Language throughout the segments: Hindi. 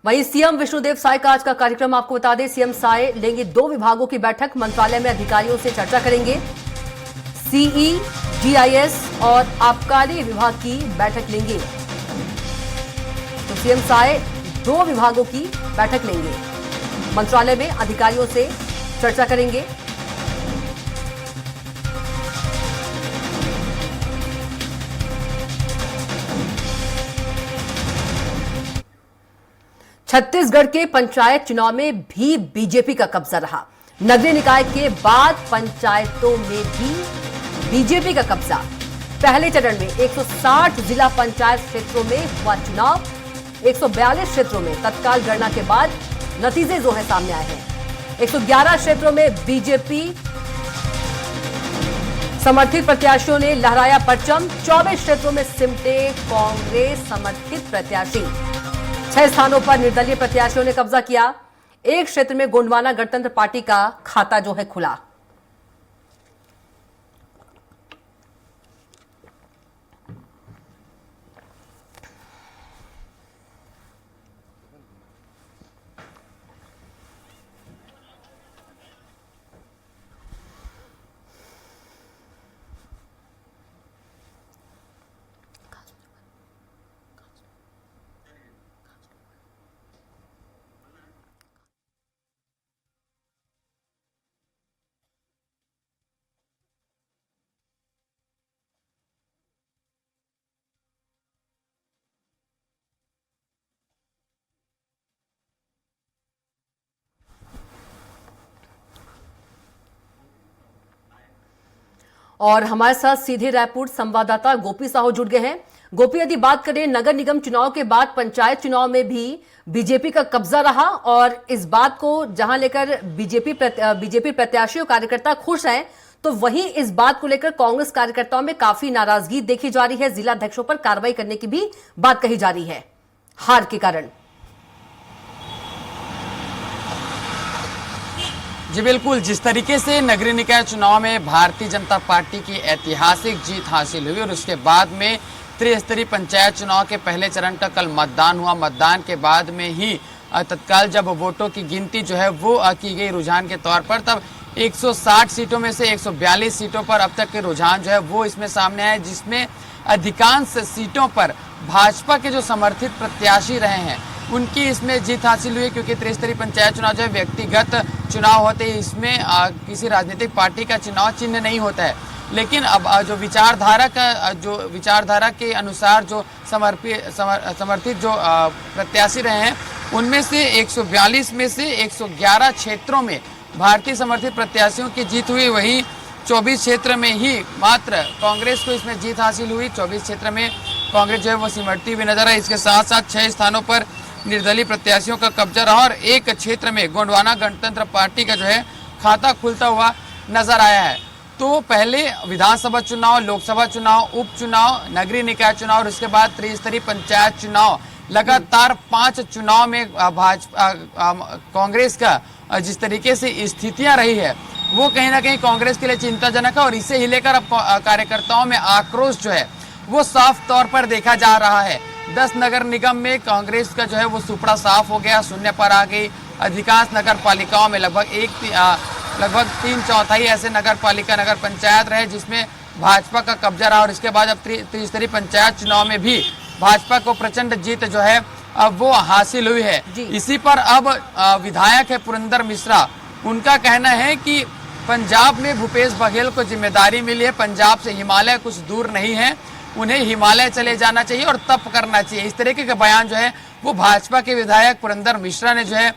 वहीं सीएम विष्णुदेव साय का आज का कार्यक्रम आपको बता दें, सीएम साय लेंगे 2 विभागों की बैठक, मंत्रालय में अधिकारियों से चर्चा करेंगे। सीई, जीआईएस और आबकारी विभाग की बैठक लेंगे। तो सीएम साय 2 विभागों की बैठक लेंगे, मंत्रालय में अधिकारियों से चर्चा करेंगे। छत्तीसगढ़ के पंचायत चुनाव में भी बीजेपी का कब्जा रहा। नगरीय निकाय के बाद पंचायतों में भी बीजेपी का कब्जा। पहले चरण में 160 जिला पंचायत क्षेत्रों में हुआ चुनाव। 142 क्षेत्रों में तत्काल गणना के बाद नतीजे जो है सामने आए हैं। 111 क्षेत्रों में बीजेपी समर्थित प्रत्याशियों ने लहराया परचम। 24 क्षेत्रों में सिमटे कांग्रेस समर्थित प्रत्याशी। 6 स्थानों पर निर्दलीय प्रत्याशियों ने कब्जा किया। एक क्षेत्र में गोंडवाना गणतंत्र पार्टी का खाता जो है खुला। और हमारे साथ सीधे रायपुर संवाददाता गोपी साहू जुड़ गए हैं। गोपी, यदि बात करें नगर निगम चुनाव के बाद पंचायत चुनाव में भी बीजेपी का कब्जा रहा और इस बात को जहां लेकर बीजेपी प्रत्याशी और कार्यकर्ता खुश हैं, तो वहीं इस बात को लेकर कांग्रेस कार्यकर्ताओं में काफी नाराजगी देखी जा रही है। जिला अध्यक्षों पर कार्रवाई करने की भी बात कही जा रही है हार के कारण। जी बिल्कुल, जिस तरीके से नगरीय निकाय चुनाव में भारतीय जनता पार्टी की ऐतिहासिक जीत हासिल हुई और उसके बाद में त्रिस्तरीय पंचायत चुनाव के पहले चरण का कल मतदान हुआ। मतदान के बाद में ही तत्काल जब वोटों की गिनती जो है वो की गई रुझान के तौर पर, तब 160 सीटों में से 142 सीटों पर अब तक के रुझान जो है वो इसमें सामने आए, जिसमें अधिकांश सीटों पर भाजपा के जो समर्थित प्रत्याशी रहे हैं उनकी इसमें जीत हासिल हुई। क्योंकि त्रिस्तरीय पंचायत चुनाव जो है व्यक्तिगत चुनाव होते हैं, इसमें किसी राजनीतिक पार्टी का चुनाव चिन्ह नहीं होता है। लेकिन अब जो विचारधारा के अनुसार जो समर्थित जो प्रत्याशी रहे हैं उनमें से 142 में से 111 क्षेत्रों में भारतीय समर्थित प्रत्याशियों की जीत हुई। वहीं 24 क्षेत्र में ही मात्र कांग्रेस को इसमें जीत हासिल हुई। 24 क्षेत्र में कांग्रेस जो है वो सिमटती हुई नजर आई। इसके साथ साथ 6 स्थानों पर निर्दलीय प्रत्याशियों का कब्जा रहा और एक क्षेत्र में गोंडवाना गणतंत्र पार्टी का जो है खाता खुलता हुआ नजर आया है। तो पहले विधानसभा चुनाव, लोकसभा चुनाव, उपचुनाव, नगरीय निकाय चुनाव और उसके बाद त्रिस्तरीय पंचायत चुनाव, लगातार 5 चुनाव में भाजपा कांग्रेस का जिस तरीके से स्थितियां रही है वो कहीं ना कहीं कांग्रेस के लिए चिंताजनक है। और इसे ही लेकर अब कार्यकर्ताओं में आक्रोश जो है वो साफ तौर पर देखा जा रहा है। 10 नगर निगम में कांग्रेस का जो है वो सुपड़ा साफ हो गया, शून्य पर आ गई। अधिकांश नगर पालिकाओं में लगभग 3/4 ऐसे नगर पालिका, नगर पंचायत रहे जिसमें भाजपा का कब्जा रहा। और इसके बाद अब त्रिस्तरीय पंचायत चुनाव में भी भाजपा को प्रचंड जीत जो है अब वो हासिल हुई है। इसी पर अब विधायक है पुरंदर मिश्रा, उनका कहना है कि पंजाब में भूपेश बघेल को जिम्मेदारी मिली है, पंजाब से हिमालय कुछ दूर नहीं है, उन्हें हिमालय चले जाना चाहिए और तप करना चाहिए। इस तरीके का बयान जो है वो भाजपा के विधायक पुरंदर मिश्रा ने जो है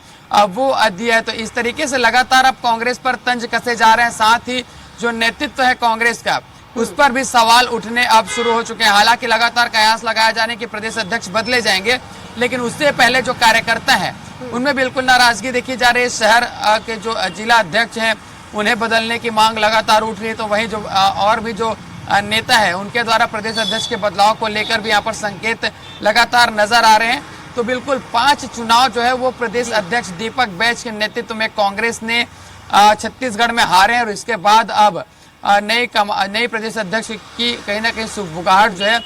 वो दिया है। तो इस तरीके से लगातार अब कांग्रेस पर तंज कसे जा रहे हैं। साथ ही जो नेतृत्व है कांग्रेस का उस पर भी सवाल उठने अब शुरू हो चुके हैं। हालांकि लगातार कयास लगाया जाने के प्रदेश अध्यक्ष बदले जाएंगे, लेकिन उससे पहले जो कार्यकर्ता है उनमें बिल्कुल नाराजगी देखी जा रही है। शहर के जो जिला अध्यक्ष हैं उन्हें बदलने की मांग लगातार उठ रही है। तो वहीं जो और भी जो नेता है उनके द्वारा प्रदेश अध्यक्ष के बदलाव को लेकर भी यहाँ पर संकेत लगातार नजर आ रहे हैं। तो बिल्कुल 5 चुनाव जो है वो प्रदेश अध्यक्ष दीपक बैज के नेतृत्व में कांग्रेस ने छत्तीसगढ़ में हारे हैं। और इसके बाद अब नई प्रदेश अध्यक्ष की कहीं ना कहीं सुगबुगाहट जो है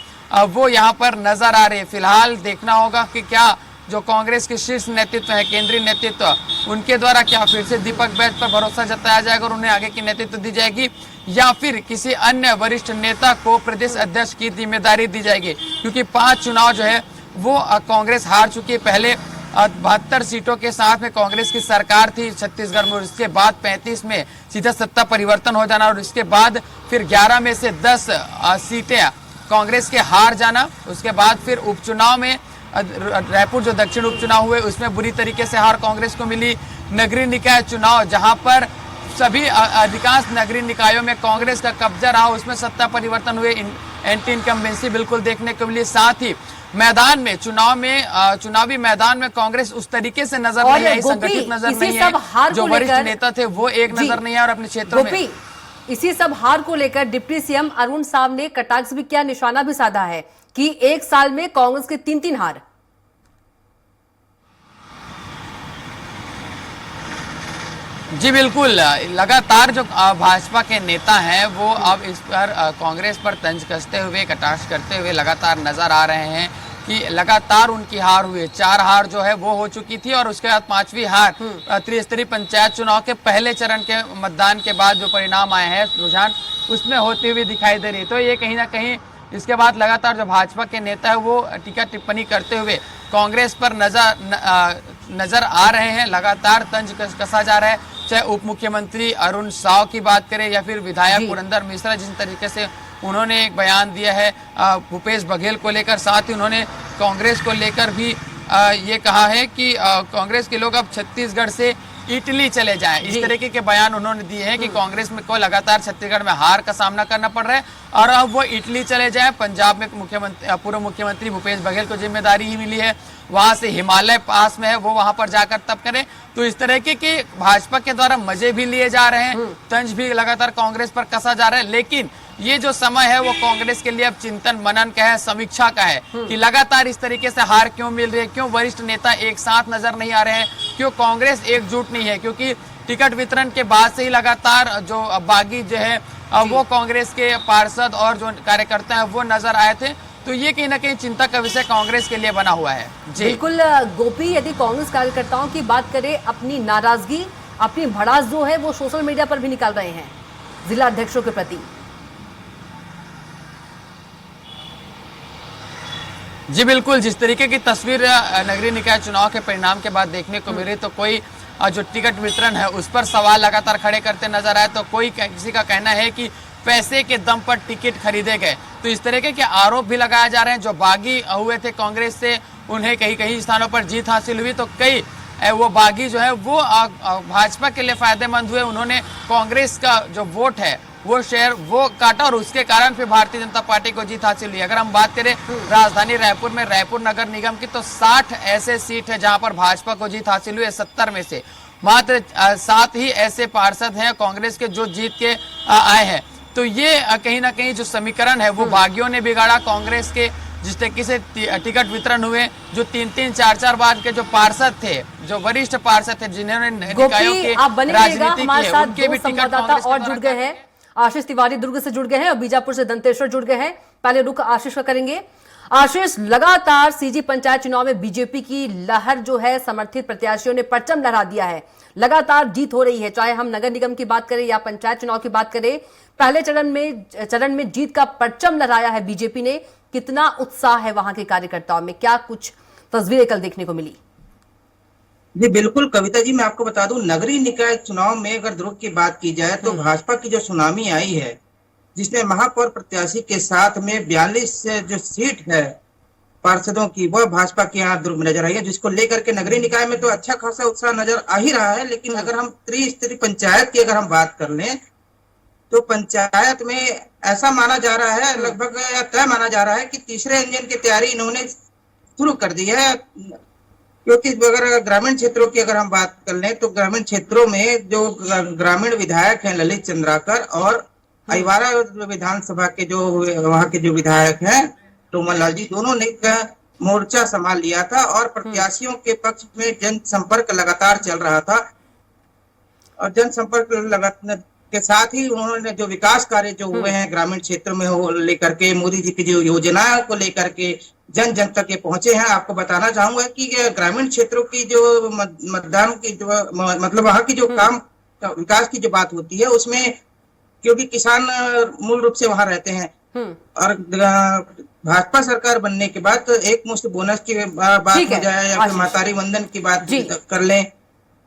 वो यहाँ पर नजर आ रही है। फिलहाल देखना होगा कि क्या जो कांग्रेस के शीर्ष नेतृत्व है, केंद्रीय नेतृत्व, उनके द्वारा क्या फिर से दीपक बैज पर भरोसा जताया जाएगा और उन्हें आगे की नेतृत्व दी जाएगी, या फिर किसी अन्य वरिष्ठ नेता को प्रदेश अध्यक्ष की जिम्मेदारी दी जाएगी? क्योंकि 5 चुनाव जो है वो कांग्रेस हार चुकी है। पहले 72 सीटों के साथ में कांग्रेस की सरकार थी छत्तीसगढ़ में, उसके बाद 35 में सीधा सत्ता परिवर्तन हो जाना और इसके बाद फिर 11 में से 10 सीटें कांग्रेस के हार जाना। उसके बाद फिर उपचुनाव में रायपुर जो दक्षिण उपचुनाव हुए उसमें बुरी तरीके से हार कांग्रेस को मिली। नगरीय निकाय चुनाव जहां पर सभी अधिकांश नगरीय निकायों में कांग्रेस का कब्जा रहा, उसमें सत्ता परिवर्तन हुए, एंटी इनकम्बेंसी बिल्कुल देखने को मिली। साथ ही मैदान में चुनावी मैदान में कांग्रेस उस तरीके से नजर नहीं आई, संगठित नजर नहीं है। जो वरिष्ठ नेता थे वो एक नजर नहीं आए और अपने क्षेत्रों में इसी सब हार को लेकर डिप्टी सीएम अरुण साव ने कटाक्ष भी किया, निशाना भी साधा है कि एक साल में कांग्रेस के 3-3 हार। जी बिल्कुल, लगातार जो भाजपा के नेता हैं वो अब इस पर कांग्रेस पर तंज कसते हुए, कटाक्ष करते हुए लगातार नजर आ रहे हैं कि लगातार उनकी हार हुई है। 4 हार जो है वो हो चुकी थी और उसके बाद 5वीं हार त्रिस्तरीय पंचायत चुनाव के पहले चरण के मतदान के बाद जो परिणाम आए हैं, रुझान उसमें होते हुए दिखाई दे रही है। तो ये कहीं ना कहीं इसके बाद लगातार जो भाजपा के नेता है वो टीका टिप्पणी करते हुए कांग्रेस पर नजर आ रहे हैं। लगातार तंज कसा जा रहा है, चाहे उप मुख्यमंत्री अरुण साव की बात करें या फिर विधायक पुरंदर मिश्रा, जिस तरीके से उन्होंने एक बयान दिया है भूपेश बघेल को लेकर। साथ ही उन्होंने कांग्रेस को लेकर भी ये कहा है कि कांग्रेस के लोग अब छत्तीसगढ़ से इटली चले जाएं। इस तरीके के बयान उन्होंने दिए हैं कि कांग्रेस में को लगातार छत्तीसगढ़ में हार का सामना करना पड़ रहा है और अब वो इटली चले जाएं। पंजाब में पूर्व मुख्यमंत्री भूपेश बघेल को जिम्मेदारी ही मिली है, वहां से हिमालय पास में है, वो वहां पर जाकर तब करें। तो इस तरीके के भाजपा के द्वारा मजे भी लिए जा रहे हैं, तंज भी लगातार कांग्रेस पर कसा जा रहा है। लेकिन ये जो समय है वो कांग्रेस के लिए अब चिंतन मनन का है, समीक्षा का है कि लगातार इस तरीके से हार क्यों मिल रही है, क्यों वरिष्ठ नेता एक साथ नजर नहीं आ रहे हैं, क्यों कांग्रेस एकजुट नहीं है। क्योंकि टिकट वितरण के बाद से ही लगातार जो बागी जो है वो कांग्रेस के पार्षद और जो कार्यकर्ता है वो नजर आए थे। तो ये कहीं ना कहीं चिंता का विषय कांग्रेस के लिए बना हुआ है। जी बिल्कुल गोपी, यदि कांग्रेस कार्यकर्ताओं की बात करें, अपनी नाराजगी, अपनी भड़ास जो है वो सोशल मीडिया पर भी निकाल रहे हैं जिला अध्यक्षों के प्रति। जी बिल्कुल, जिस तरीके की तस्वीर नगरीय निकाय चुनाव के परिणाम के बाद देखने को मिली, तो कोई जो टिकट वितरण है उस पर सवाल लगातार खड़े करते नजर आए, तो कोई किसी का कहना है कि पैसे के दम पर टिकट खरीदे गए। तो इस तरीके के आरोप भी लगाए जा रहे हैं। जो बागी हुए थे कांग्रेस से, उन्हें कई स्थानों पर जीत हासिल हुई, तो कई वो बागी जो है वो भाजपा के लिए फायदेमंद हुए। उन्होंने कांग्रेस का जो वोट है वो शेयर वो काटा और उसके कारण फिर भारतीय जनता पार्टी को जीत हासिल हुई। अगर हम बात करें राजधानी रायपुर में रायपुर नगर निगम की, तो 60 ऐसे सीट है जहां पर भाजपा को जीत हासिल हुई है। 70 में से मात्र 7 ही ऐसे पार्षद हैं कांग्रेस के जो जीत के आए हैं। तो ये कहीं ना कहीं जो समीकरण है वो बागियों ने बिगाड़ा कांग्रेस के। जिस तरीके से टिकट वितरण हुए, जो 3-3, 4-4 बार के जो पार्षद थे, जो वरिष्ठ पार्षद थे, जिन्होंने निकायों के राजनीति की है, उनके भी टिकट कांग्रेस और जुड़ गए हैं। आशीष तिवारी दुर्ग से जुड़ गए हैं और बीजापुर से दंतेश्वर जुड़ गए हैं। पहले रुख आशीष का करेंगे। आशीष, लगातार सीजी पंचायत चुनाव में बीजेपी की लहर जो है, समर्थित प्रत्याशियों ने परचम लहरा दिया है, लगातार जीत हो रही है। चाहे हम नगर निगम की बात करें या पंचायत चुनाव की बात करें, पहले चरण में जीत का परचम लहराया है बीजेपी ने। कितना उत्साह है वहां के कार्यकर्ताओं में, क्या कुछ तस्वीरें कल देखने को मिली? जी बिल्कुल कविता जी, मैं आपको बता दूं, नगरीय निकाय चुनाव में अगर दुर्ग की बात की जाए तो भाजपा की जो सुनामी आई है, जिसमें महापौर प्रत्याशी के साथ में 42 जो सीट है पार्षदों की, वह भाजपा के यहाँ दुर्ग में नजर आई है, जिसको लेकर के नगरीय निकाय में तो अच्छा खासा उत्साह नजर आ ही रहा है। लेकिन अगर हम त्रिस्तरीय पंचायत की अगर हम बात कर लें तो पंचायत में ऐसा माना जा रहा है, लगभग तय माना जा रहा है कि तीसरे इंजन की तैयारी इन्होंने शुरू कर दी है। क्योंकि अगर ग्रामीण क्षेत्रों की अगर हम बात कर लें तो ग्रामीण क्षेत्रों में जो ग्रामीण विधायक हैं ललित चंद्राकर और अहिवारा विधानसभा के जो वहां के जो विधायक हैं तोमर लाल जी, दोनों ने मोर्चा संभाल लिया था और प्रत्याशियों के पक्ष में जनसंपर्क लगातार चल रहा था। और जनसंपर्क के साथ ही उन्होंने जो विकास कार्य जो हुए हैं ग्रामीण क्षेत्रों में, वो लेकर के मोदी जी की जो योजनाओं को लेकर के जन जन तक ये पहुंचे हैं। आपको बताना चाहूंगा कि ग्रामीण क्षेत्रों की जो मतदान की जो मतलब वहाँ की जो काम विकास की जो बात होती है उसमें, क्योंकि किसान मूल रूप से वहां रहते हैं, और भाजपा सरकार बनने के बाद तो एक मुश्त बोनस की बात हो जाए या फिर मातारी वंदन की बात कर लें।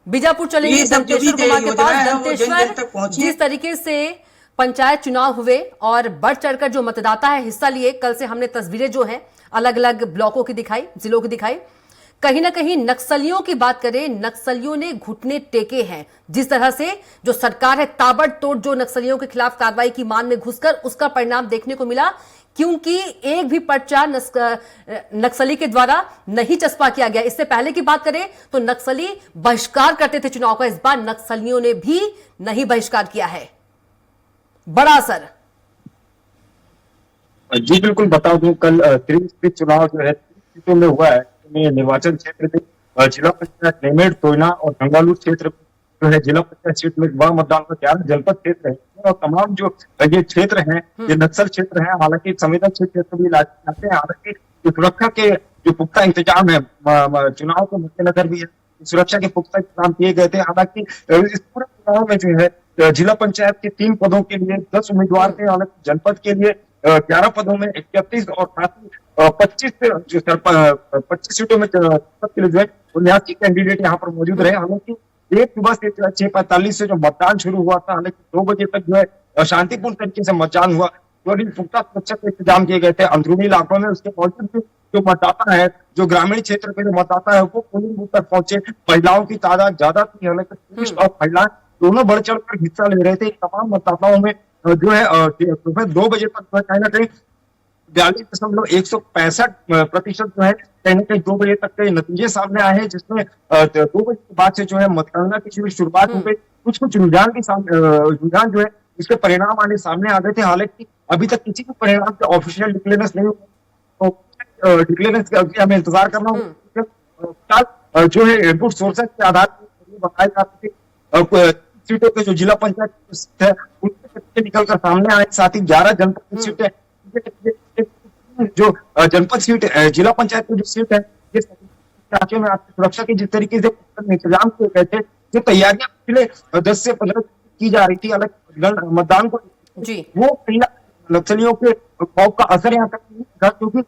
बीजापुर चलेंगे दंतेश्वर कुमार के पास। दंतेश्वर, जिस तरीके से पंचायत चुनाव हुए और बढ़ चढ़कर जो मतदाता है हिस्सा लिए, कल से हमने तस्वीरें जो है अलग अलग ब्लॉकों की दिखाई, जिलों की दिखाई, कहीं ना कहीं नक्सलियों की बात करें, नक्सलियों ने घुटने टेके हैं। जिस तरह से जो सरकार है ताबड़तोड़ जो नक्सलियों के खिलाफ कार्रवाई की मान में घुसकर उसका परिणाम देखने को मिला, क्योंकि एक भी पर्चा नक्सली के द्वारा नहीं चस्पा किया गया। इससे पहले की बात करें तो नक्सली बहिष्कार करते थे चुनाव का, इस बार नक्सलियों ने भी नहीं बहिष्कार किया है। बड़ा असर। जी बिल्कुल, बता दूं कल त्रिस्तरीय चुनाव जो है सीटों में हुआ है। निर्वाचन क्षेत्र में जिला पंचायत नेमेड, तोयना और गंगालूर क्षेत्र जो है जिला पंचायत क्षेत्र में वह मतदान का 11 जनपद क्षेत्र है, और तमाम जो ये क्षेत्र हैं ये नक्सल क्षेत्र है। हालांकि संवेदनशील क्षेत्र भी लाते हैं। हालांकि सुरक्षा के जो पुख्ता इंतजाम है, चुनाव के मद्देनजर भी सुरक्षा के पुख्ता इंतजाम किए गए थे। हालांकि इस पूरे चुनाव में जो है जिला पंचायत के 3 पदों के लिए 10 उम्मीदवार थे। हालांकि जनपद के लिए 11 पदों में 31 और साथ ही 25 सीटों में के लिए जो है 79 कैंडिडेट यहाँ पर मौजूद रहे। हालांकि एक सुबह से 6:45 से जो मतदान शुरू हुआ था, हालांकि 2 बजे तक जो है शांतिपूर्ण तरीके से मतदान हुआ। पुख्ता सुरक्षा के इंतजाम किए गए थे अंदरूनी इलाकों में। उसके बावजूद जो मतदाता है, जो ग्रामीण क्षेत्र के जो मतदाता है वो पोलिंग बूथ तक पहुंचे। महिलाओं की तादाद ज्यादा थी, हालांकि पुरुष और महिलाएं दोनों बढ़ चढ़ कर हिस्सा ले रहे थे। तमाम मतदाताओं में जो है सुबह 2 बजे तक कहीं ना कहीं 42.165% जो है कहीं ना कहीं 2 बजे तक के नतीजे सामने आए हैं, जिसमें 2 बजे के बाद से जो है मतगणना की शुरुआत हो गई। कुछ रुझान जो है इसके परिणाम आने सामने आ गए थे। हालांकि अभी तक किसी भी परिणाम के ऑफिशियल डिक्लेरेंस नहीं हुआ, तो डिक्लेरेंस का हमें इंतजार करना होगा। जो है इनपुट सोर्सेस के आधार पर बताए जाते थे सीटों के जो जिला पंचायत है उनके निकल कर सामने आए। साथ ही 11 जनपद सीटें, जो जनपद सीट जिला पंचायत की जो सीट है, इस इलाके में आपकी सुरक्षा की जिस तरीके से इंतजाम किए गए थे, जो तैयारियां पिछले 10 से 15 की जा रही थी अलग मतदान को जी, वो कहीं नक्सलियों के खौफ का असर यहाँ तक नहीं था, क्योंकि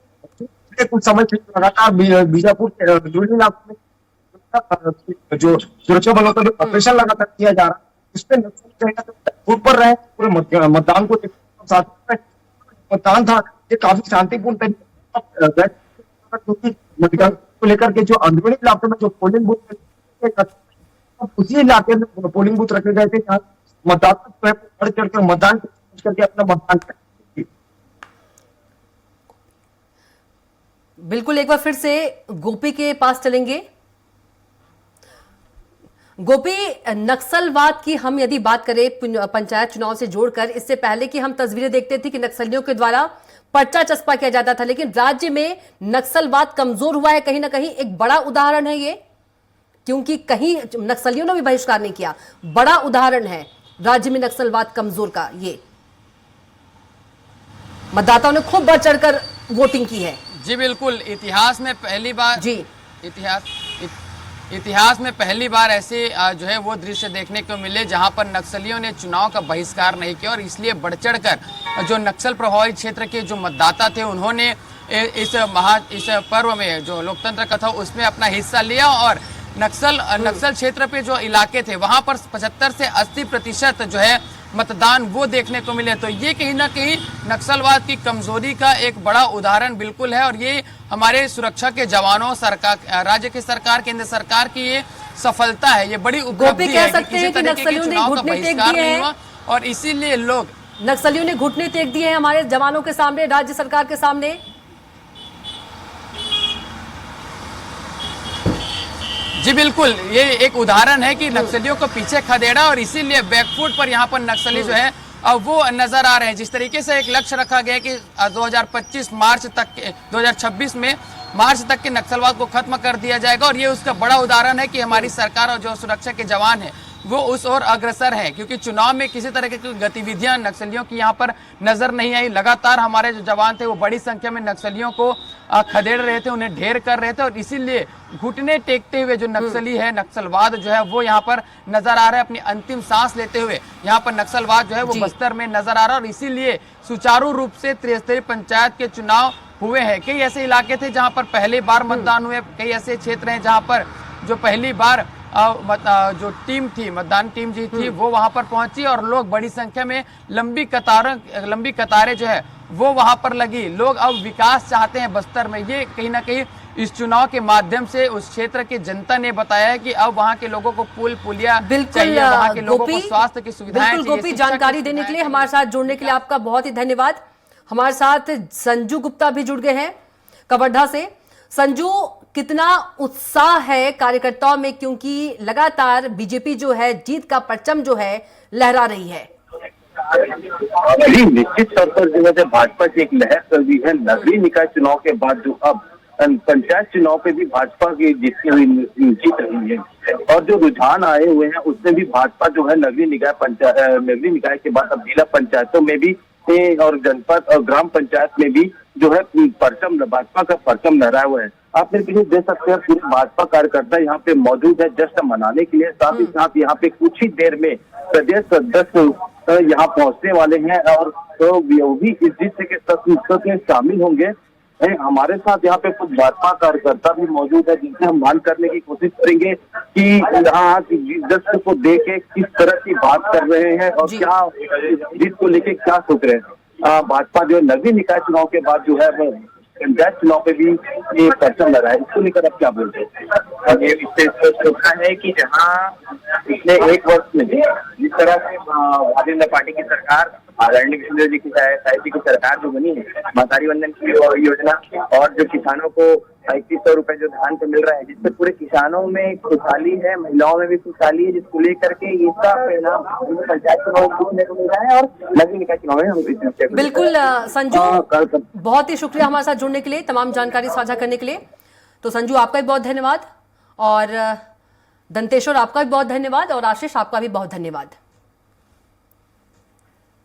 कुछ समय से लगातार बीजापुर के दूसरे इलाकों में जो सुरक्षा बलों का जो ऑपरेशन लगातार किया जा रहा है, उसमें नक्सल पर रहे पूरे मतदान को साथ मतदान था ये काफी शांतिपूर्ण तरीके, क्योंकि मतदान को लेकर के जो अंदरूनी इलाकों में जो पोलिंग बूथ उसी इलाके में पोलिंग बूथ रखे गए थे जहाँ मतदाता बढ़ चढ़कर मतदान करके अपना मतदान करें। बिल्कुल, एक बार फिर से गोपी के पास चलेंगे। गोपी, नक्सलवाद की हम यदि बात करें पंचायत चुनाव से जोड़कर, इससे पहले की हम तस्वीरें देखते थे कि नक्सलियों के द्वारा पर्चा चस्पा किया जाता था, लेकिन राज्य में नक्सलवाद कमजोर हुआ है। कहीं ना कहीं एक बड़ा उदाहरण है ये, क्योंकि कहीं नक्सलियों ने भी बहिष्कार नहीं किया। बड़ा उदाहरण है राज्य में नक्सलवाद कमजोर का। ये मतदाताओं ने खूब बढ़ चढ़कर वोटिंग की है। जी बिल्कुल, इतिहास में पहली बार जी इतिहास में पहली बार ऐसे जो है वो दृश्य देखने को मिले जहां पर नक्सलियों ने चुनाव का बहिष्कार नहीं किया, और इसलिए बढ़ चढ़कर जो नक्सल प्रभावित क्षेत्र के जो मतदाता थे उन्होंने इस पर्व में जो लोकतंत्र का था उसमें अपना हिस्सा लिया, और नक्सल क्षेत्र पे जो इलाके थे वहां पर 75 से 80% जो है मतदान वो देखने को मिले। तो ये कहीं ना कहीं नक्सलवाद की कमजोरी का एक बड़ा उदाहरण बिल्कुल है, और ये हमारे सुरक्षा के जवानों, सरकार, राज्य की सरकार, केंद्र सरकार की ये सफलता है, ये बड़ी उपलब्धि है कि किसी तरीके के चुनाव का बहिष्कार नहीं हुआ, और इसीलिए लोग नक्सलियों ने घुटने टेक दिए हैं हमारे जवानों के सामने, राज्य सरकार के सामने। जी बिल्कुल, ये एक उदाहरण है कि नक्सलियों को पीछे खदेड़ा, और इसीलिए बैकफुट पर यहाँ पर नक्सली जो है वो नजर आ रहे हैं। जिस तरीके से एक लक्ष्य रखा गया कि 2025 मार्च तक 2026 में मार्च तक के नक्सलवाद को खत्म कर दिया जाएगा, और ये उसका बड़ा उदाहरण है कि हमारी सरकार और जो सुरक्षा के जवान हैं वो उस ओर अग्रसर है, क्योंकि चुनाव में किसी तरह की गतिविधियां नक्सलियों की यहाँ पर नजर नहीं आई। लगातार हमारे जो जवान थे वो बड़ी संख्या में नक्सलियों को खदेड़ रहे थे, उन्हें ढेर कर रहे थे, और इसीलिए घुटने टेकते हुए जो नक्सली है, नक्सलवाद जो है वो यहाँ पर नजर आ रहा है। अपनी अंतिम सांस लेते हुए यहाँ पर नक्सलवाद जो है वो बस्तर में नजर आ रहा है, और इसीलिए सुचारू रूप से त्रिस्तरीय पंचायत के चुनाव हुए हैं। कई ऐसे इलाके थे जहां पर पहली बार मतदान हुए, कई ऐसे क्षेत्र हैं जहां पर जो पहली बार जो टीम थी, मतदान टीम जी थी, वो वहां पर पहुंची और लोग बड़ी संख्या में लंबी कतारें जो है वो वहां पर लगी। लोग अब विकास चाहते हैं बस्तर में। ये कहीं ना कहीं इस चुनाव के माध्यम से उस क्षेत्र की जनता ने बताया है कि अब वहां के लोगों को पुल पुलिया चाहिए, वहां के लोगों को स्वास्थ्य की सुविधाएं चाहिए। गोपी, जानकारी देने के लिए, हमारे साथ जुड़ने के लिए आपका बहुत ही धन्यवाद। हमारे साथ संजू गुप्ता भी जुड़ गए हैं कवर्धा से। संजू, कितना उत्साह है कार्यकर्ताओं में, क्योंकि लगातार बीजेपी जो है जीत का परचम जो है लहरा रही है? जी, निश्चित तौर पर जो है भाजपा की एक लहर चल रही है। नगरीय निकाय चुनाव के बाद जो अब पंचायत चुनाव पे भी भाजपा की जीत रही है, और जो रुझान आए हुए हैं उसमें भी भाजपा जो है नगरीय निकाय के बाद अब जिला पंचायतों में भी और जनपद और ग्राम पंचायत में भी जो है परचम, भाजपा का परचम लहराया हुआ है। आप मेरे पीछे देख सकते हैं पूरे भाजपा कार्यकर्ता यहाँ पे मौजूद है जश्न मनाने के लिए। साथ ही साथ यहाँ पे कुछ ही देर में प्रदेश सदस्य यहाँ पहुंचने वाले हैं, और तो वो भी इस जीत के साथ शामिल होंगे। हमारे साथ यहाँ पे कुछ भाजपा कार्यकर्ता भी मौजूद है जिनसे हम बात करने की कोशिश करेंगे कि यहाँ जश्न को देके किस तरह की बात कर रहे हैं और क्या जीत को लेके क्या सोच रहे हैं। भाजपा जो नगरीय निकाय चुनाव के बाद जो है पंचायत चुनाव पे भी ये परचम लगा है, इसको लेकर आप क्या बोलते हैं? ये इससे सोचना है कि जहाँ पिछले एक वर्ष में जिस तरह से भारतीय जनता पार्टी की सरकार, आदरणीय विष्णुदेव जी की साहित्य की सरकार जो बनी है, मातारी वंदन की योजना, और जो किसानों को 3100 रुपए जो धान पे मिल रहा है, जिससे पूरे किसानों में खुशहाली है, महिलाओं में भी खुशहाली है, जिसको लेकर के इसका परिणाम पंचायत चुनाव में मिल रहा है और नगरीय निकाय चुनाव में हम। बिल्कुल संजू, बहुत ही शुक्रिया हमारे साथ जुड़ने के लिए, तमाम जानकारी साझा करने के लिए। तो संजू, आपका भी बहुत धन्यवाद, और दंतेश्वर आपका भी बहुत धन्यवाद, और आशीष आपका भी बहुत धन्यवाद।